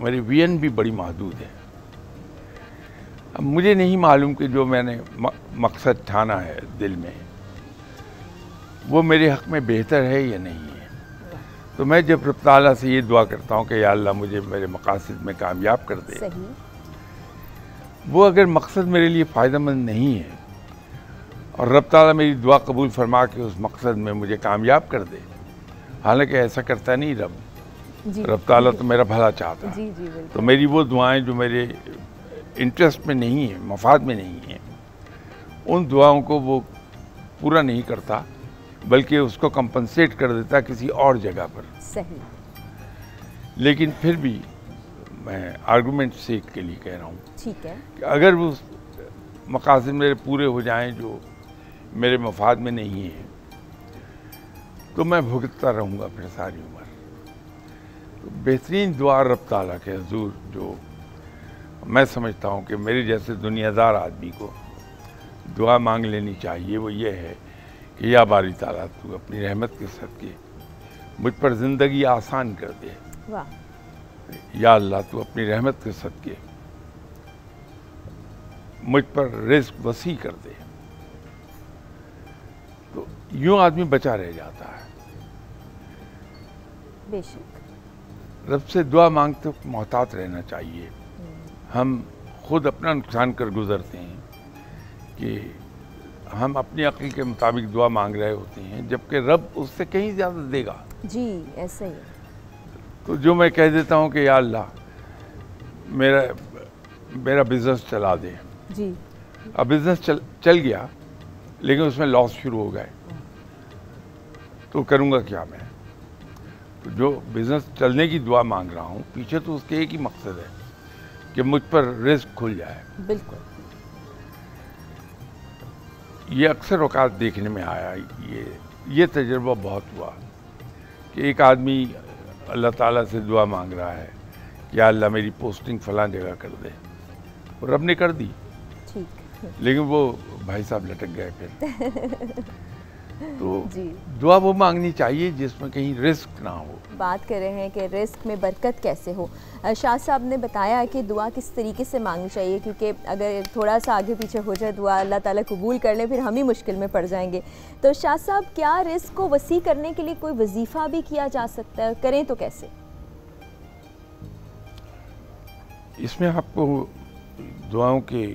میری وین بھی بڑی محدود ہے. اب مجھے نہیں معلوم کہ جو میں نے مقصد ٹھانا ہے دل میں وہ میرے حق میں بہتر ہے یا نہیں ہے. تو میں جب رب تعالیٰ سے یہ دعا کرتا ہوں کہ یا اللہ مجھے میرے مقاصد میں کامیاب کر دے, وہ اگر مقصد میرے لیے فائدہ مند نہیں ہے اور رب تعالیٰ میری دعا قبول فرما کے اس مقصد میں مجھے کامیاب کر دے, حالانکہ ایسا کرتا نہیں رب تعالیٰ تو میرا بھلا چاہتا ہے, تو میری وہ دعائیں جو میرے انٹرسٹ میں نہیں ہیں, مفاد میں نہیں ہیں, ان دعاؤں کو وہ پورا نہیں کرتا بلکہ اس کو کمپنسیٹ کر دیتا کسی اور جگہ پر. لیکن پھر بھی میں آرگومنٹ سیک کے لیے کہہ رہا ہوں کہ اگر وہ مقاصد میرے پورے ہو جائیں جو میرے مفاد میں نہیں ہیں تو میں بھگتتا رہوں گا پھر ساری عمر. تو بہترین دعا رب تعالیٰ کے حضور جو میں سمجھتا ہوں کہ میرے جیسے دنیا دار آدمی کو دعا مانگ لینی چاہیے وہ یہ ہے کہ یا باری تعالیٰ تو اپنی رحمت کے صدقے مجھ پر زندگی آسان کر دے. یا اللہ تو اپنی رحمت کے صدقے مجھ پر رزق وسیع کر دے. تو یوں آدمی بچا رہ جاتا ہے. بے شک رب سے دعا مانگتے وقت محتاط رہنا چاہیے. ہم خود اپنا نقصان کر گزرتے ہیں کہ ہم اپنی عقل کے مطابق دعا مانگ رہے ہوتے ہیں جبکہ رب اس سے کہیں زیادہ دے گا. جی ایسا ہی. تو جو میں کہہ دیتا ہوں کہ یا اللہ میرا بزنس چلا دے, اب بزنس چل گیا لیکن اس میں لاس شروع ہو گئے تو کروں گا کیا میں. تو جو بزنس چلنے کی دعا مانگ رہا ہوں پیچھے تو اس کے ایک ہی مقصد ہے کہ مجھ پر رزق کھل جائے. بالکل. یہ اکثر اوقات دیکھنے میں آیا, یہ تجربہ بہت ہوا کہ ایک آدمی اللہ تعالیٰ سے دعا مانگ رہا ہے کہ یا اللہ میری پوسٹنگ فلاں جگہ کر دے, اور رب نے کر دی لیکن وہ بھائی صاحب لٹک گئے پھر. تو دعا وہ مانگنی چاہیے جس میں کہیں رزق نہ ہو. بات کر رہے ہیں کہ رزق میں برکت کیسے ہو. شاہ صاحب نے بتایا کہ دعا کس طریقے سے مانگنی چاہیے, کیونکہ اگر تھوڑا سا آگے پیچھے ہو جائے دعا اللہ تعالیٰ قبول کر لیں پھر ہم ہی مشکل میں پڑ جائیں گے. تو شاہ صاحب کیا رزق کو وسیع کرنے کے لیے کوئی وظیفہ بھی کیا جا سکتا ہے, کریں تو کیسے؟ اس میں آپ کو دعاؤں کی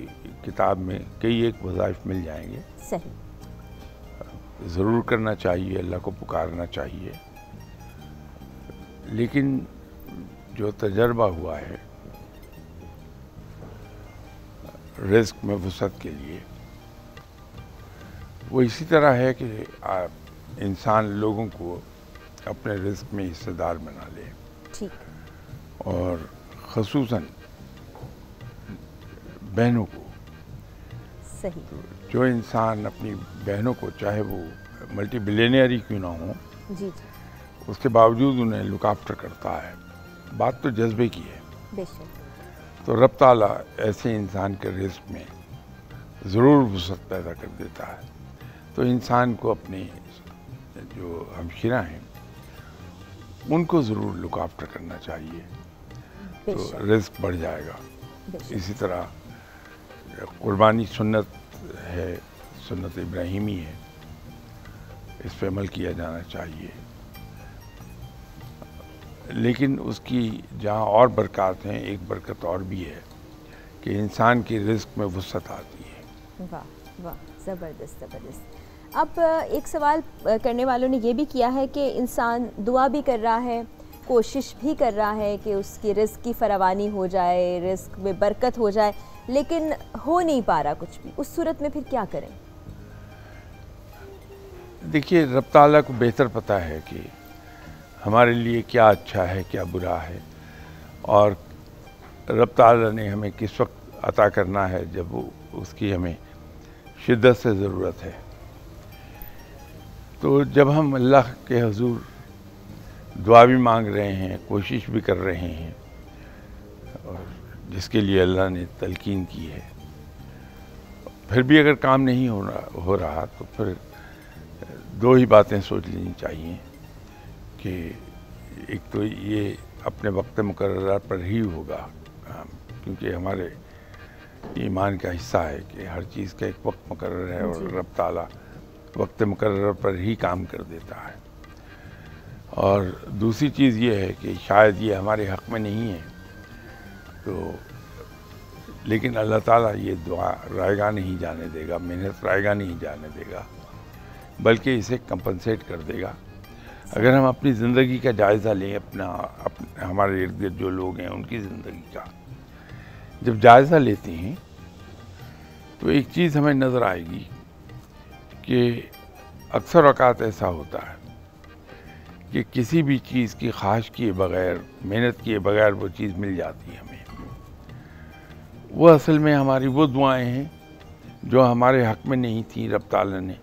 کتاب میں کئی ایک وظائف مل جائیں گے. صحیح. ضرور کرنا چاہیے, اللہ کو پکارنا چاہیے, لیکن جو تجربہ ہوا ہے رزق میں وسعت کے لیے وہ اسی طرح ہے کہ انسان لوگوں کو اپنے رزق میں حصہ دار بنا لے. اور خصوصاً بہنوں کو. صحیح. جو انسان اپنی بہنوں کو چاہے وہ ملٹی بلینئر ہی کیوں نہ ہوں اس کے باوجود انہیں لک آفٹر کرتا ہے. بات تو جذبے کی ہے. بے شک. تو رب تعالیٰ ایسے انسان کے رزق میں ضرور وسعت پیدا کر دیتا ہے. تو انسان کو اپنے جو ہمشیرہ ہیں ان کو ضرور لک آفٹر کرنا چاہیے تو رزق بڑھ جائے گا. اسی طرح قربانی سنت ہے, سنت ابراہیمی ہے, اس پہ عمل کیا جانا چاہیے. لیکن اس کی جہاں اور برکات ہیں ایک برکت اور بھی ہے کہ انسان کی رزق میں وسعت آتی ہے. واہ واہ, زبردست زبردست. اب ایک سوال کرنے والوں نے یہ بھی کیا ہے کہ انسان دعا بھی کر رہا ہے, کوشش بھی کر رہا ہے کہ اس کی رزق کی فراوانی ہو جائے, رزق میں برکت ہو جائے, لیکن ہو نہیں پا رہا کچھ بھی. اس صورت میں پھر کیا کریں؟ دیکھیے رب تعالیٰ کو بہتر پتہ ہے کہ ہمارے لیے کیا اچھا ہے کیا برا ہے, اور رب تعالیٰ نے ہمیں کس وقت عطا کرنا ہے جب وہ اس کی ہمیں شدت سے ضرورت ہے. تو جب ہم اللہ کے حضور دعا بھی مانگ رہے ہیں, کوشش بھی کر رہے ہیں, اور جس کے لیے اللہ نے تلقین کی ہے, پھر بھی اگر کام نہیں ہو رہا تو پھر دو ہی باتیں سوچ لینی چاہیے کہ ایک تو یہ اپنے وقت مقررہ پر ہی ہوگا، کیونکہ ہمارے ایمان کا حصہ ہے کہ ہر چیز کا ایک وقت مقرر ہے، اور رب تعالیٰ وقت مقرر پر ہی کام کر دیتا ہے۔ اور دوسری چیز یہ ہے کہ شاید یہ ہمارے حق میں نہیں ہے، تو لیکن اللہ تعالیٰ یہ دعا رائگاں نہیں جانے دے گا، محنت رائگاں نہیں جانے دے گا، بلکہ اسے کمپنسیٹ کر دے گا۔ اگر ہم اپنی زندگی کا جائزہ لیں، ہمارے ارد گرد جو لوگ ہیں ان کی زندگی کا جب جائزہ لیتے ہیں تو ایک چیز ہمیں نظر آئے گی کہ اکثر اوقات ایسا ہوتا ہے کہ کسی بھی چیز کی خواہش کیے بغیر، محنت کیے بغیر وہ چیز مل جاتی ہے ہمیں۔ وہ اصل میں ہماری وہ دعائیں ہیں جو ہمارے حق میں نہیں تھیں، رب تعالیٰ نے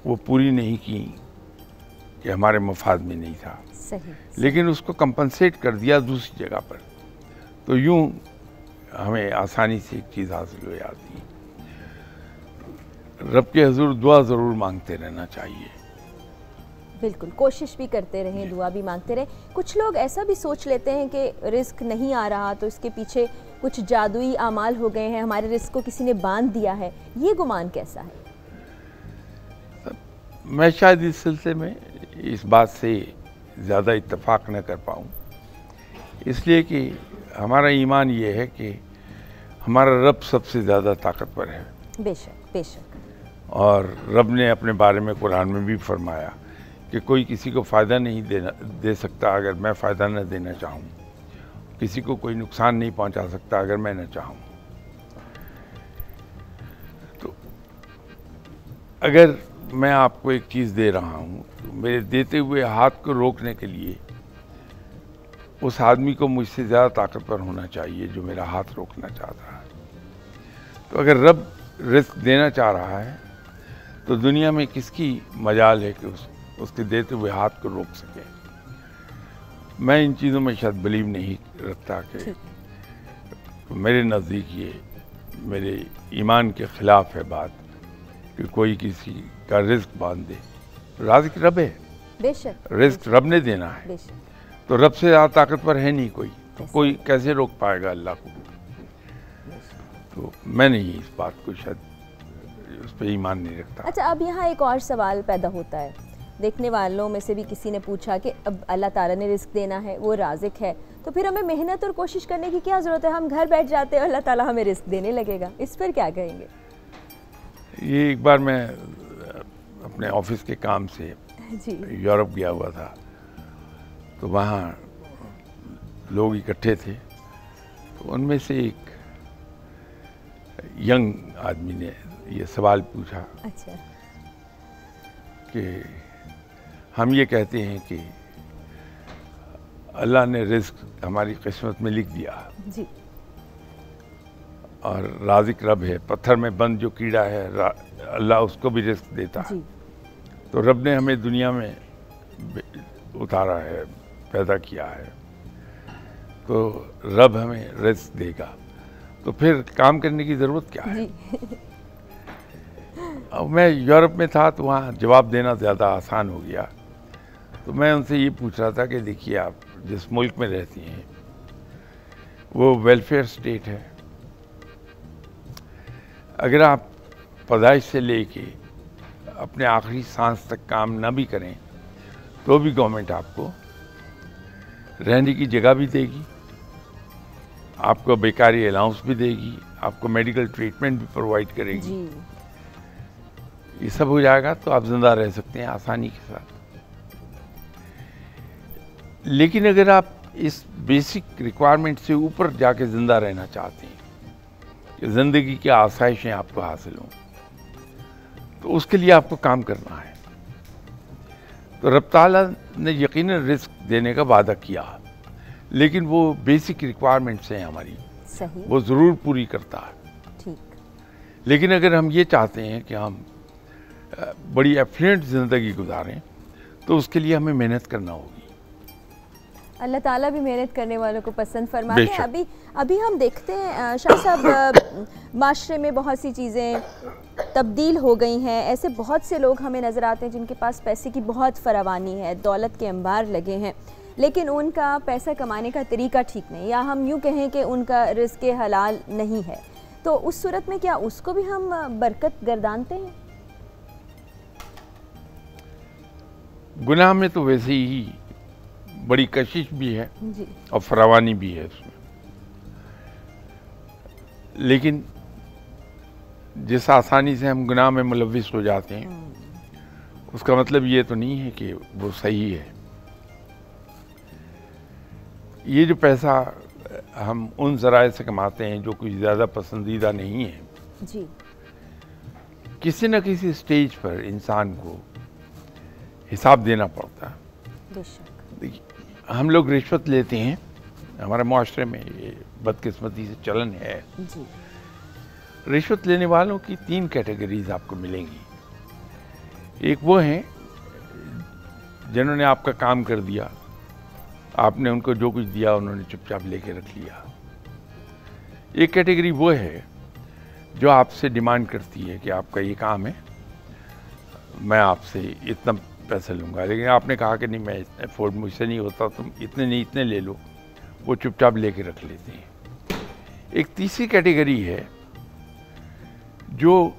وہ پوری نہیں کی کہ ہمارے مفاد میں نہیں تھا، لیکن اس کو کمپنسیٹ کر دیا دوسری جگہ پر، تو یوں ہمیں آسانی سے ایک چیز حاصل ہو جاتی ہے۔ رب کے حضور دعا ضرور مانگتے رہنا چاہیے، بالکل، کوشش بھی کرتے رہیں، دعا بھی مانگتے رہیں۔ کچھ لوگ ایسا بھی سوچ لیتے ہیں کہ رزق نہیں آ رہا تو اس کے پیچھے کچھ جادوئی اعمال ہو گئے ہیں، ہمارے رزق کو کسی نے باندھ دیا ہے، یہ گمان کیسا ہے؟ میں شاید اس سلسلے میں اس بات سے زیادہ اتفاق نہ کر پاؤں، اس لیے کہ ہمارا ایمان یہ ہے کہ ہمارا رب سب سے زیادہ طاقتور ہے۔ بے شک، بے شک۔ اور رب نے اپنے بارے میں قرآن میں بھی فرمایا کہ کوئی کسی کو فائدہ نہیں دے سکتا اگر میں فائدہ نہ دینا چاہوں، کسی کو کوئی نقصان نہیں پہنچا سکتا اگر میں نہ چاہوں۔ تو اگر میں آپ کو ایک چیز دے رہا ہوں تو میرے دیتے ہوئے ہاتھ کو روکنے کے لیے اس آدمی کو مجھ سے زیادہ طاقتور ہونا چاہیے جو میرا ہاتھ روکنا چاہتا ہے۔ تو اگر رب رزق دینا چاہ رہا ہے تو دنیا میں کس کی مجال ہے کہ اس کے دیتے ہوئے ہاتھ کو روک سکے؟ میں ان چیزوں میں شاید بلیو نہیں رکھتا کہ میرے نزدیک یہ میرے ایمان کے خلاف ہے بات کہ کوئی کسی کا رزق باندھ دے۔ رازق رب ہے، بے شک، رزق رب نے دینا ہے، بے شک۔ تو رب سے زیادہ طاقتور ہے نہیں کوئی، تو کوئی کیسے روک پائے گا اللہ کو؟ تو میں نہیں اس بات کو شاید اس پہ ایمان نہیں رکھتا۔ اچھا، اب یہاں ایک اور سوال پیدا ہوتا ہے، دیکھنے والوں میں سے بھی کسی نے پوچھا کہ اب اللہ تعالیٰ نے رزق دینا ہے، وہ رازق ہے، تو پھر ہمیں محنت اور کوشش کرنے کی کیا ضرورت ہے؟ ہم گھر بیٹھ جاتے ہیں اور اللہ تعالیٰ ہمیں رزق دینے لگے گا، اس پر کیا کہیں گے؟ یہ ایک بار میں اپنے آفس کے کام سے جی یورپ گیا ہوا تھا، تو وہاں لوگ اکٹھے تھے، تو ان میں سے ایک ینگ آدمی نے یہ سوال پوچھا اچھا کہ ہم یہ کہتے ہیں کہ اللہ نے رزق ہماری قسمت میں لکھ دیا جی، اور رازق رب ہے، پتھر میں بند جو کیڑا ہے اللہ اس کو بھی رزق دیتا ہے، جی تو رب نے ہمیں دنیا میں اتارا ہے، پیدا کیا ہے، تو رب ہمیں رزق دے گا، تو پھر کام کرنے کی ضرورت کیا ہے؟ جی اب میں یورپ میں تھا تو وہاں جواب دینا زیادہ آسان ہو گیا، تو میں ان سے یہ پوچھ رہا تھا کہ دیکھیے آپ جس ملک میں رہتی ہیں وہ ویلفیئر اسٹیٹ ہے، اگر آپ پیدائش سے لے کے اپنے آخری سانس تک کام نہ بھی کریں تو بھی گورنمنٹ آپ کو رہنے کی جگہ بھی دے گی، آپ کو بیکاری الاؤنس بھی دے گی، آپ کو میڈیکل ٹریٹمنٹ بھی پرووائڈ کرے گی، جی یہ سب ہو جائے گا تو آپ زندہ رہ سکتے ہیں آسانی کے ساتھ۔ لیکن اگر آپ اس بیسک ریکوائرمنٹ سے اوپر جا کے زندہ رہنا چاہتے ہیں کہ زندگی کی آسائشیں آپ کو حاصل ہوں، تو اس کے لیے آپ کو کام کرنا ہے۔ تو رب تعالیٰ نے یقیناً رزق دینے کا وعدہ کیا، لیکن وہ بیسک ریکوائرمنٹس ہیں ہماری، صحیح، وہ ضرور پوری کرتا ہے۔ ٹھیک، لیکن اگر ہم یہ چاہتے ہیں کہ ہم بڑی ایفلوئنٹ زندگی گزاریں تو اس کے لیے ہمیں محنت کرنا ہوگی۔ اللہ تعالیٰ بھی محنت کرنے والوں کو پسند بے فرماتے شک۔ ہیں۔ ابھی ہم دیکھتے ہیں شاہ صاحب، معاشرے میں بہت سی چیزیں تبدیل ہو گئی ہیں، ایسے بہت سے لوگ ہمیں نظر آتے ہیں جن کے پاس پیسے کی بہت فراوانی ہے، دولت کے انبار لگے ہیں، لیکن ان کا پیسہ کمانے کا طریقہ ٹھیک نہیں، یا ہم یوں کہیں کہ ان کا رزق حلال نہیں ہے، تو اس صورت میں کیا اس کو بھی ہم برکت گردانتے ہیں؟ گناہ میں تو ویسے ہی بڑی کشش بھی ہے جی، اور فراوانی بھی ہے اس میں، لیکن جس آسانی سے ہم گناہ میں ملوث ہو جاتے ہیں اس کا مطلب یہ تو نہیں ہے کہ وہ صحیح ہے۔ یہ جو پیسہ ہم ان ذرائع سے کماتے ہیں جو کچھ زیادہ پسندیدہ نہیں ہے، جی، کسی نہ کسی سٹیج پر انسان کو حساب دینا پڑتا ہے۔ بے شک، دیکھیے، ہم لوگ رشوت لیتے ہیں، ہمارے معاشرے میں یہ بدقسمتی سے چلن ہے۔ جی، رشوت لینے والوں کی 3 کیٹیگریز آپ کو ملیں گی۔ ایک وہ ہیں جنہوں نے آپ کا کام کر دیا، آپ نے ان کو جو کچھ دیا انہوں نے چپ چاپ لے کے رکھ لیا۔ ایک کیٹیگری وہ ہے جو آپ سے ڈیمانڈ کرتی ہے کہ آپ کا یہ کام ہے، میں آپ سے اتنا پیسہ لوں گا، لیکن آپ نے کہا کہ نہیں، میں افورڈ مجھ سے نہیں ہوتا، تم اتنے نہیں اتنے لے لو، وہ چپ چاپ لے کے رکھ لیتے ہیں۔ ایک تیسری کیٹیگری ہے جو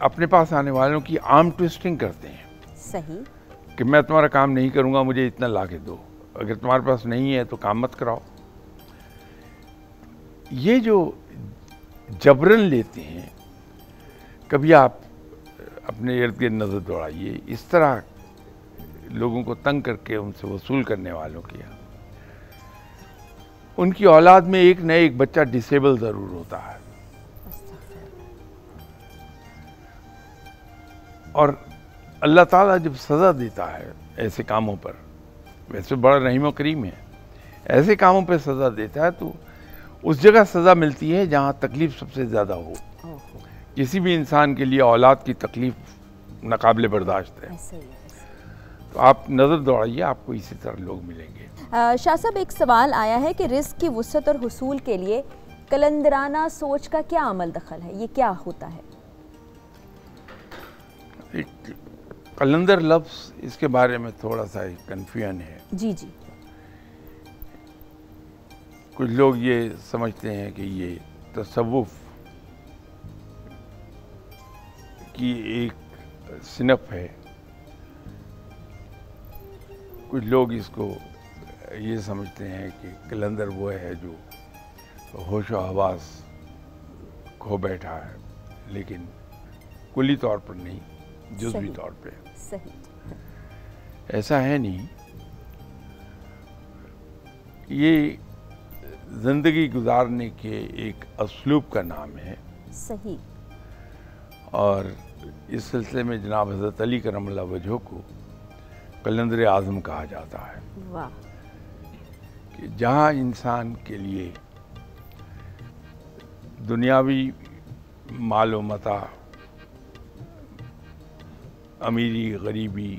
اپنے پاس آنے والوں کی آرم ٹوئسٹنگ کرتے ہیں، صحیح، کہ میں تمہارا کام نہیں کروں گا، مجھے اتنا لا کے دو، اگر تمہارے پاس نہیں ہے تو کام مت کراؤ۔ یہ جو جبرن لیتے ہیں، کبھی آپ اپنے ارد گرد نظر دوڑائیے، اس طرح لوگوں کو تنگ کر کے ان سے وصول کرنے والوں کی، ان کی اولاد میں ایک نہ ایک بچہ ڈسیبل ضرور ہوتا ہے۔ اور اللہ تعالیٰ جب سزا دیتا ہے ایسے کاموں پر، ویسے بڑا رحیم و کریم ہے، ایسے کاموں پہ سزا دیتا ہے تو اس جگہ سزا ملتی ہے جہاں تکلیف سب سے زیادہ ہو۔ کسی بھی انسان کے لیے اولاد کی تکلیف ناقابل برداشت ہے، تو آپ نظر دوڑائیے، آپ کو اسی طرح لوگ ملیں گے۔ شاہ صاحب، ایک سوال آیا ہے کہ رزق کی وسعت اور حصول کے لیے کلندرانہ سوچ کا کیا عمل دخل ہے، یہ کیا ہوتا ہے؟ ایک کلندر لفظ، اس کے بارے میں تھوڑا سا کنفیوژن ہے۔ جی جی، کچھ لوگ یہ سمجھتے ہیں کہ یہ تصوف کی ایک صنف ہے، کچھ لوگ اس کو یہ سمجھتے ہیں کہ کلندر وہ ہے جو ہوش و حواس کھو بیٹھا ہے، لیکن کلی طور پر نہیں، جزوی طور پہ۔ صحیح، ایسا ہے نہیں، یہ زندگی گزارنے کے ایک اسلوب کا نام ہے۔ صحیح، اور اس سلسلے میں جناب حضرت علی کرم اللہ وجہہ کو کلندر اعظم کہا جاتا ہے۔ واہ، کہ جہاں انسان کے لیے دنیاوی مال و متاع، امیری غریبی،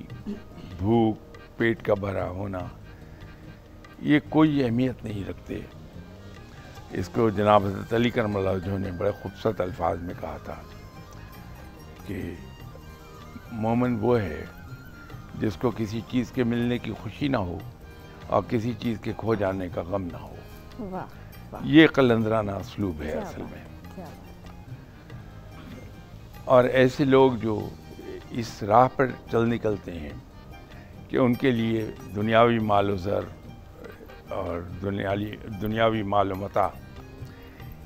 بھوک، پیٹ کا بھرا ہونا، یہ کوئی اہمیت نہیں رکھتے۔ اس کو جناب حضرت علی کرم اللہ وجہہ نے بڑے خوبصورت الفاظ میں کہا تھا کہ مومن وہ ہے جس کو کسی چیز کے ملنے کی خوشی نہ ہو اور کسی چیز کے کھو جانے کا غم نہ ہو۔ واہ، واہ، یہ قلندرانہ اسلوب ہے اصل میں۔ اور ایسے لوگ جو اس راہ پر چل نکلتے ہیں کہ ان کے لیے دنیاوی مال و زر اور دنیاوی مال و متاع،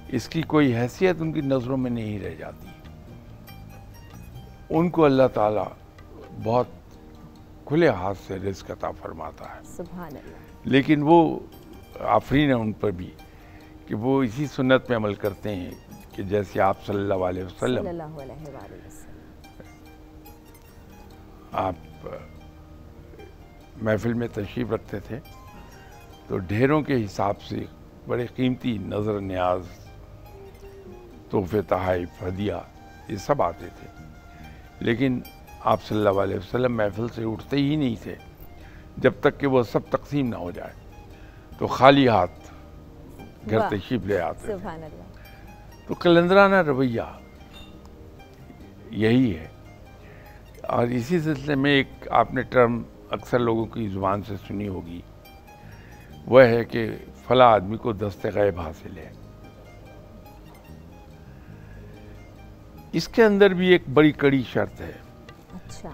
اس کی کوئی حیثیت ان کی نظروں میں نہیں رہ جاتی، ان کو اللہ تعالیٰ بہت کھلے ہاتھ سے رزق عطا فرماتا ہے۔ سبحان اللہ، لیکن وہ آفرین ہے ان پر بھی کہ وہ اسی سنت پہ عمل کرتے ہیں کہ جیسے آپ صلی اللہ علیہ وسلم، صلی اللہ علیہ وآلہ وسلم، آپ محفل میں تشریف رکھتے تھے تو ڈھیروں کے حساب سے بڑے قیمتی نظر نیاز، تحفے، تحائف، ہدیہ، یہ سب آتے تھے، لیکن آپ صلی اللہ علیہ وسلم محفل سے اٹھتے ہی نہیں تھے جب تک کہ وہ سب تقسیم نہ ہو جائے، تو خالی ہاتھ گھر تشریف لے آتے تھے۔ سبحان اللہ، تو کلندرانہ رویہ یہی ہے۔ اور اسی سلسلے میں ایک آپ نے ٹرم اکثر لوگوں کی زبان سے سنی ہوگی وہ ہے کہ فلاں آدمی کو دست غیب حاصل ہے. اس کے اندر بھی ایک بڑی کڑی شرط ہے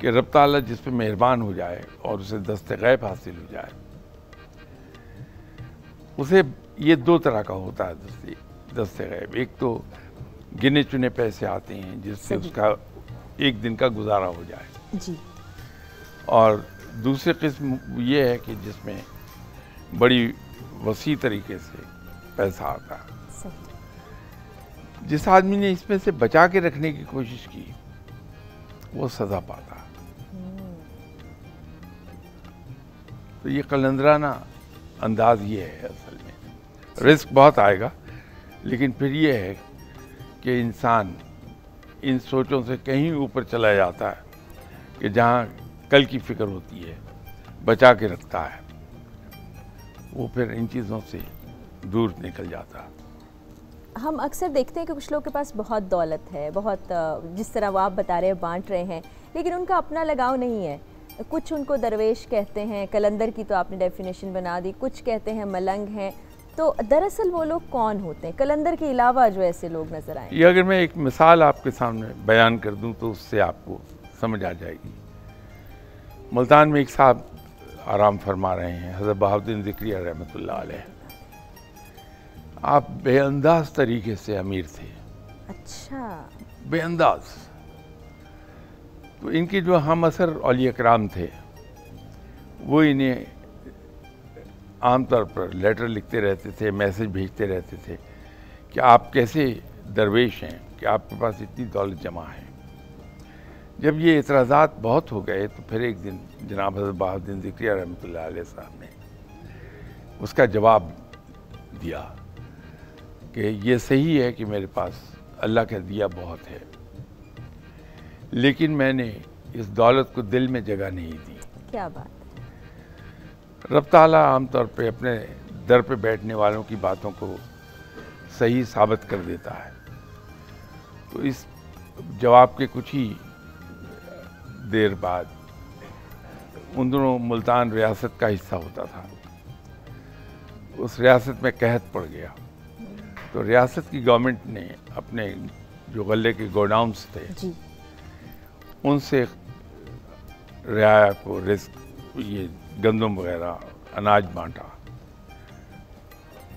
کہ رب تعالیٰ جس پہ مہربان ہو جائے اور اسے دست غیب حاصل ہو جائے، اسے یہ دو طرح کا ہوتا ہے دست غیب. ایک تو گنے چنے پیسے آتے ہیں جس سے اس کا ایک دن کا گزارا ہو جائے جی، اور دوسری قسم یہ ہے کہ جس میں بڑی وسیع طریقے سے پیسہ آتا ہے. جس آدمی نے اس میں سے بچا کے رکھنے کی کوشش کی وہ سزا پاتا. تو یہ قلندرانہ انداز یہ ہے اصل میں. رزق بہت آئے گا، لیکن پھر یہ ہے کہ انسان ان سوچوں سے کہیں اوپر چلا جاتا ہے کہ جہاں کل کی فکر ہوتی ہے، بچا کے رکھتا ہے، وہ پھر ان چیزوں سے دور نکل جاتا ہے. ہم اکثر دیکھتے ہیں کہ کچھ لوگوں کے پاس بہت دولت ہے، بہت جس طرح وہ آپ بتا رہے ہیں بانٹ رہے ہیں، لیکن ان کا اپنا لگاؤ نہیں ہے. کچھ ان کو درویش کہتے ہیں، قلندر کی تو آپ نے ڈیفینیشن بنا دی، کچھ کہتے ہیں ملنگ ہیں. تو دراصل وہ لوگ کون ہوتے ہیں قلندر کے علاوہ جو ایسے لوگ نظر آئیں؟ یہ اگر میں ایک مثال آپ کے سامنے بیان کر دوں تو اس سے آپ کو سمجھ آ جائے گی. ملتان میں ایک صاحب آرام فرما رہے ہیں، حضرت بہاؤالدین ذکریہ رحمۃ اللہ علیہ. آپ بے انداز طریقے سے امیر تھے. اچھا، بے انداز. تو ان کے جو ہم اثر اولیاء کرام تھے وہ انہیں عام طور پر لیٹر لکھتے رہتے تھے، میسج بھیجتے رہتے تھے کہ آپ کیسے درویش ہیں کہ آپ کے پاس اتنی دولت جمع ہے. جب یہ اعتراضات بہت ہو گئے تو پھر ایک دن جناب حضرت بہاؤالدین ذکریہ رحمۃ اللہ علیہ صاحب نے اس کا جواب دیا کہ یہ صحیح ہے کہ میرے پاس اللہ کا دیا بہت ہے، لیکن میں نے اس دولت کو دل میں جگہ نہیں دی. کیا بات ہے. رب تعالیٰ عام طور پہ اپنے در پہ بیٹھنے والوں کی باتوں کو صحیح ثابت کر دیتا ہے. تو اس جواب کے کچھ ہی دیر بعد ان دنوں ملتان ریاست کا حصہ ہوتا تھا، اس ریاست میں قحط پڑ گیا. تو ریاست کی گورنمنٹ نے اپنے جو غلے کے گوڈاؤنس تھے جی، ان سے رعایا کو رزق، یہ گندم وغیرہ اناج بانٹا.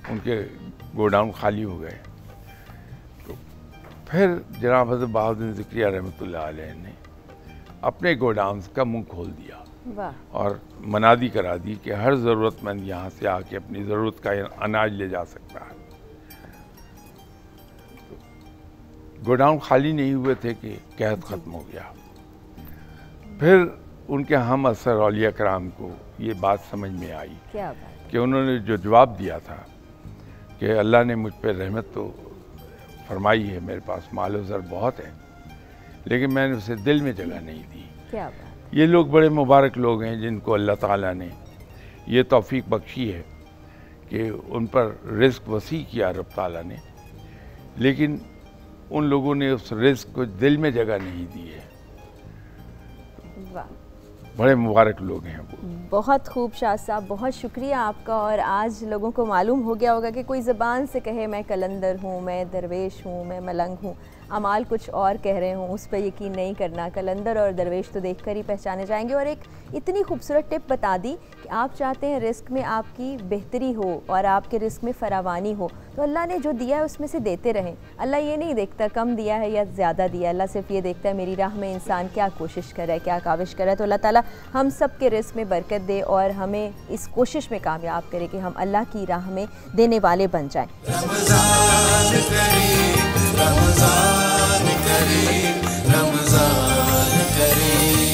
ان کے گوڈاؤن خالی ہو گئے. تو پھر جناب حضرت بہاؤالدین ذکریہ رحمۃ اللہ علیہ نے اپنے گوڈاؤنس کا منہ کھول دیا اور منادی کرا دی کہ ہر ضرورت مند یہاں سے آ کے اپنی ضرورت کا اناج لے جا سکتا ہے. گوڈاؤن خالی نہیں ہوئے تھے کہ قحط ختم ہو گیا. پھر ان کے ہم اثر اولیاء کرام کو یہ بات سمجھ میں آئی کہ انہوں نے جو جواب دیا تھا کہ اللہ نے مجھ پہ رحمت تو فرمائی ہے، میرے پاس مال و زر بہت ہے، لیکن میں نے اسے دل میں جگہ نہیں دی. یہ لوگ بڑے مبارک لوگ ہیں جن کو اللہ تعالیٰ نے یہ توفیق بخشی ہے کہ ان پر رزق وسیع کیا رب تعالیٰ نے، لیکن ان لوگوں نے اس رزق کو دل میں جگہ نہیں دی ہے. بڑے مبارک لوگ ہیں وہ. بہت خوب شاہ صاحب، بہت شکریہ آپ کا. اور آج لوگوں کو معلوم ہو گیا ہوگا کہ کوئی زبان سے کہے میں قلندر ہوں، میں درویش ہوں، میں ملنگ ہوں، اعمال کچھ اور کہہ رہے ہوں، اس پہ یقین نہیں کرنا. قلندر اور درویش تو دیکھ کر ہی پہچانے جائیں گے. اور ایک اتنی خوبصورت ٹپ بتا دی کہ آپ چاہتے ہیں رزق میں آپ کی بہتری ہو اور آپ کے رزق میں فراوانی ہو، تو اللہ نے جو دیا ہے اس میں سے دیتے رہیں. اللہ یہ نہیں دیکھتا کم دیا ہے یا زیادہ دیا ہے، اللہ صرف یہ دیکھتا ہے میری راہ میں انسان کیا کوشش کر رہا ہے، کیا کاوش کر رہا ہے. تو اللہ تعالیٰ ہم سب کے رزق میں برکت دے اور ہمیں اس کوشش میں کامیاب کرے کہ ہم اللہ کی راہ میں دینے والے بن جائیں. رمضان کریم، رمضان کریم، رمضان کریم.